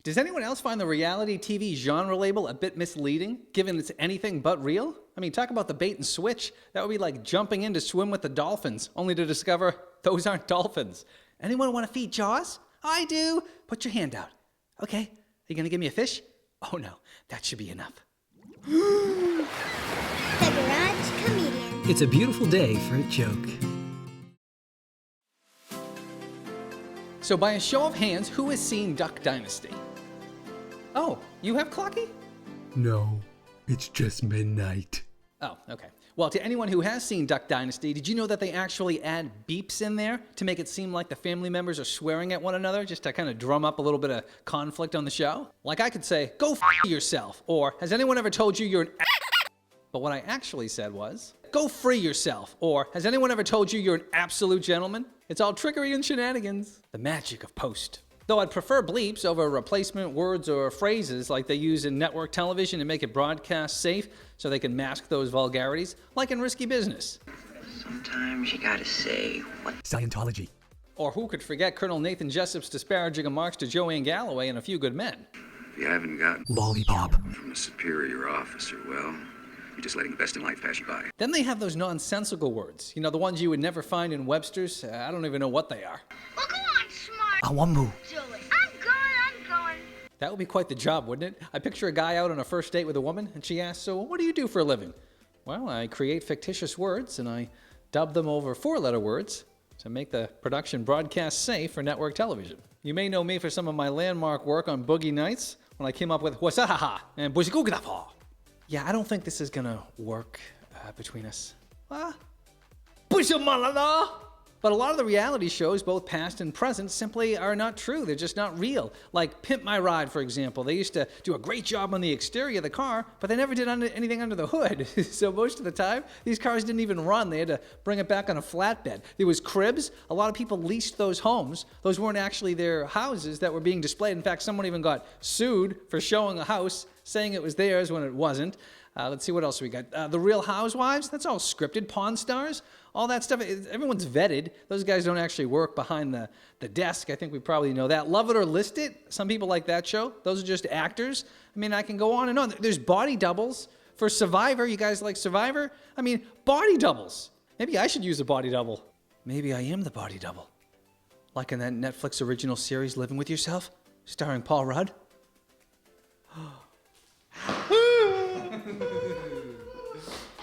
Does anyone else find the reality TV genre label a bit misleading, given it's anything but real? I mean, talk about the bait and switch. That would be like jumping in to swim with the dolphins, only to discover those aren't dolphins. Anyone want to feed Jaws? I do. Put your hand out. Okay. Are you going to give me a fish? Oh no, that should be enough. The Garage Comedian. It's a beautiful day for a joke. So by a show of hands, who has seen Duck Dynasty? Oh, you have Clocky? No, it's just midnight. Oh, okay. Well, to anyone who has seen Duck Dynasty, did you know that they actually add beeps in there to make it seem like the family members are swearing at one another, just to kind of drum up a little bit of conflict on the show? Like I could say, go f*** yourself, or has anyone ever told you you're an But what I actually said was, go free yourself, or has anyone ever told you you're an absolute gentleman? It's all trickery and shenanigans. The magic of post. Though I'd prefer bleeps over replacement words or phrases like they use in network television to make it broadcast safe so they can mask those vulgarities, like in Risky Business. Sometimes you gotta say what. Scientology. Or who could forget Colonel Nathan Jessup's disparaging remarks to Joanne Galloway in A Few Good Men? If you haven't gotten Lollipop. from a superior officer, well, you're just letting the best in life pass you by. Then they have those nonsensical words. You know, the ones you would never find in Webster's. I don't even know what they are. Well, go on, smart. Awamu. Do it. I'm going. That would be quite the job, wouldn't it? I picture a guy out on a first date with a woman, and she asks, so what do you do for a living? Well, I create fictitious words, and I dub them over four-letter words to make the production broadcast safe for network television. You may know me for some of my landmark work on Boogie Nights, when I came up with Wasahaha and Buzigugdapaw. Yeah, I don't think this is gonna work between us. But a lot of the reality shows, both past and present, simply are not true. They're just not real. Like Pimp My Ride, for example. They used to do a great job on the exterior of the car, but they never did anything under the hood. So most of the time, these cars didn't even run. They had to bring it back on a flatbed. There was cribs. A lot of people leased those homes. Those weren't actually their houses that were being displayed. In fact, someone even got sued for showing a house, saying it was theirs when it wasn't. Let's see what else we got. The Real Housewives, that's all scripted. Pawn Stars, all that stuff. Everyone's vetted. Those guys don't actually work behind the desk. I think we probably know that. Love It or List It, some people like that show. Those are just actors. I mean, I can go on and on. There's body doubles for Survivor. You guys like Survivor? I mean, body doubles. Maybe I should use a body double. Maybe I am the body double. Like in that Netflix original series, Living With Yourself, starring Paul Rudd.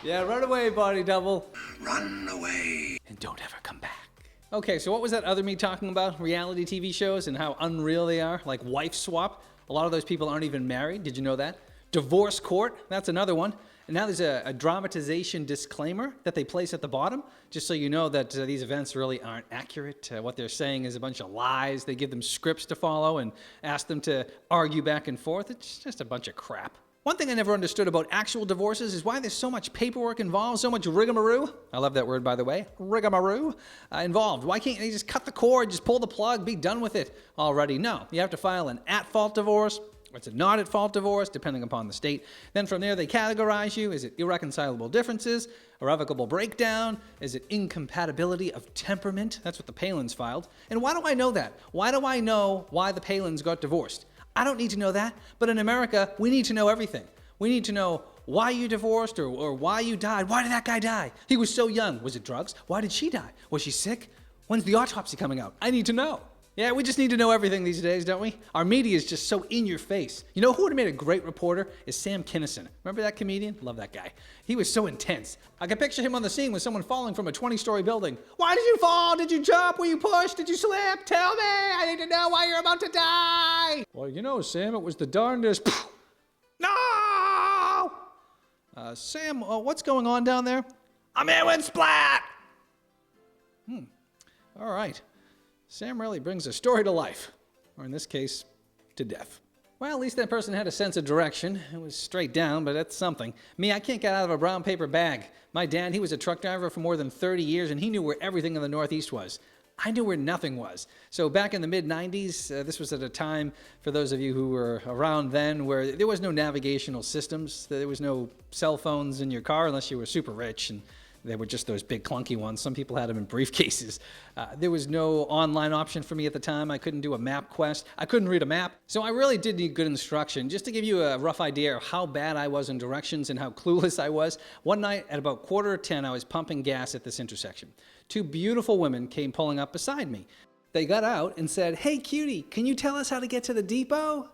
Yeah, run away, body double. Run away. And don't ever come back. Okay, so what was that other me talking about? Reality TV shows and how unreal they are? Like Wife Swap. A lot of those people aren't even married. Did you know that? Divorce Court. That's another one. And now there's a dramatization disclaimer that they place at the bottom, just so you know that these events really aren't accurate. What they're saying is a bunch of lies. They give them scripts to follow and ask them to argue back and forth. It's just a bunch of crap. One thing I never understood about actual divorces is why there's so much paperwork involved, so much rigmarole. I love that word, by the way. Rigmarole involved. Why can't they just cut the cord, just pull the plug, be done with it already? No, you have to file an at-fault divorce, or it's a not-at-fault divorce, depending upon the state. Then from there, they categorize you. Is it irreconcilable differences, irrevocable breakdown? Is it incompatibility of temperament? That's what the Palins filed. And why do I know that? Why do I know why the Palins got divorced? I don't need to know that, but in America, we need to know everything. We need to know why you divorced or why you died. Why did that guy die? He was so young. Was it drugs? Why did she die? Was she sick? When's the autopsy coming out? I need to know. Yeah, we just need to know everything these days, don't we? Our media is just so in your face. You know who would have made a great reporter? Is Sam Kinison. Remember that comedian? Love that guy. He was so intense. I can picture him on the scene with someone falling from a 20-story building. Why did you fall? Did you jump? Were you pushed? Did you slip? Tell me! I need to know why you're about to die! Well, you know, Sam, it was the darndest... No! Sam, what's going on down there? I'm in with Splat! All right. Sam really brings a story to life, or in this case, to death. Well, at least that person had a sense of direction. It was straight down, but that's something. Me, I can't get out of a brown paper bag. My dad, he was a truck driver for more than 30 years, and he knew where everything in the Northeast was. I knew where nothing was. So back in the mid-90s, this was at a time, for those of you who were around then, where there was no navigational systems. There was no cell phones in your car unless you were super rich, and They were just those big clunky ones. Some people had them in briefcases. There was no online option for me at the time. I couldn't do a map quest. I couldn't read a map. So I really did need good instruction. Just to give you a rough idea of how bad I was in directions and how clueless I was, one night at about 9:45, I was pumping gas at this intersection. Two beautiful women came pulling up beside me. They got out and said, "Hey, cutie, can you tell us how to get to the depot?"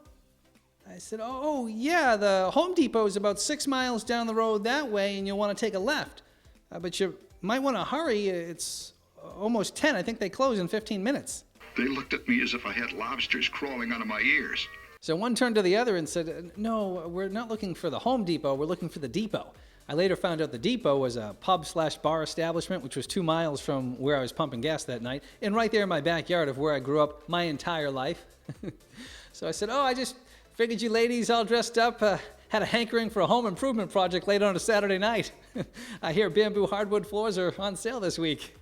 I said, "Oh, yeah, the Home Depot is about 6 miles down the road that way, and you'll want to take a left. But you might want to hurry. It's almost 10. I think they close in 15 minutes. They looked at me as if I had lobsters crawling out of my ears. So one turned to the other and said, "No, we're not looking for the Home Depot. We're looking for the depot." I later found out the depot was a pub/bar establishment, which was 2 miles from where I was pumping gas that night, and right there in my backyard of where I grew up my entire life. So I said, "Oh, I just figured you ladies all dressed up, had a hankering for a home improvement project late on a Saturday night. I hear bamboo hardwood floors are on sale this week."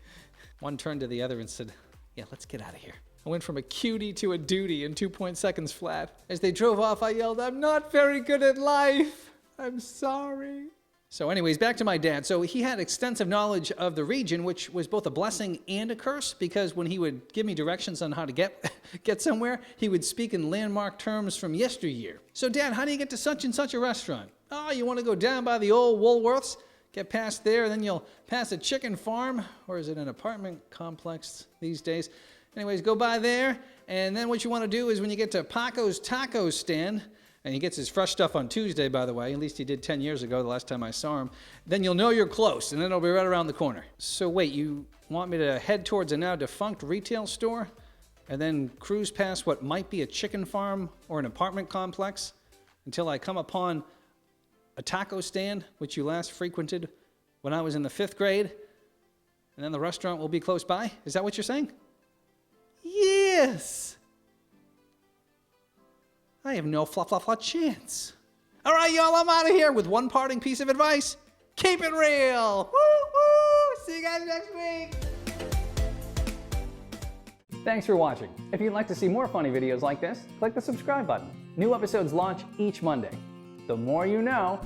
One turned to the other and said, "Yeah, let's get out of here." I went from a cutie to a duty in 2 seconds flat. As they drove off, I yelled, "I'm not very good at life. I'm sorry." So anyways, back to my dad. So he had extensive knowledge of the region, which was both a blessing and a curse, because when he would give me directions on how to get somewhere, he would speak in landmark terms from yesteryear. "So Dad, how do you get to such and such a restaurant?" "Oh, you want to go down by the old Woolworths, get past there, and then you'll pass a chicken farm," or is it an apartment complex these days? Anyways, go by there, and then what you want to do is when you get to Paco's Taco Stand, and he gets his fresh stuff on Tuesday, by the way. At least he did 10 years ago, the last time I saw him. Then you'll know you're close, and then it'll be right around the corner. So wait, you want me to head towards a now defunct retail store, and then cruise past what might be a chicken farm or an apartment complex until I come upon a taco stand, which you last frequented when I was in the 5th grade, and then the restaurant will be close by? Is that what you're saying? Yes! I have no chance. All right, y'all, I'm out of here with one parting piece of advice. Keep it real. Woo-woo! See you guys next week. Thanks for watching. If you'd like to see more funny videos like this, click the subscribe button. New episodes launch each Monday. The more you know.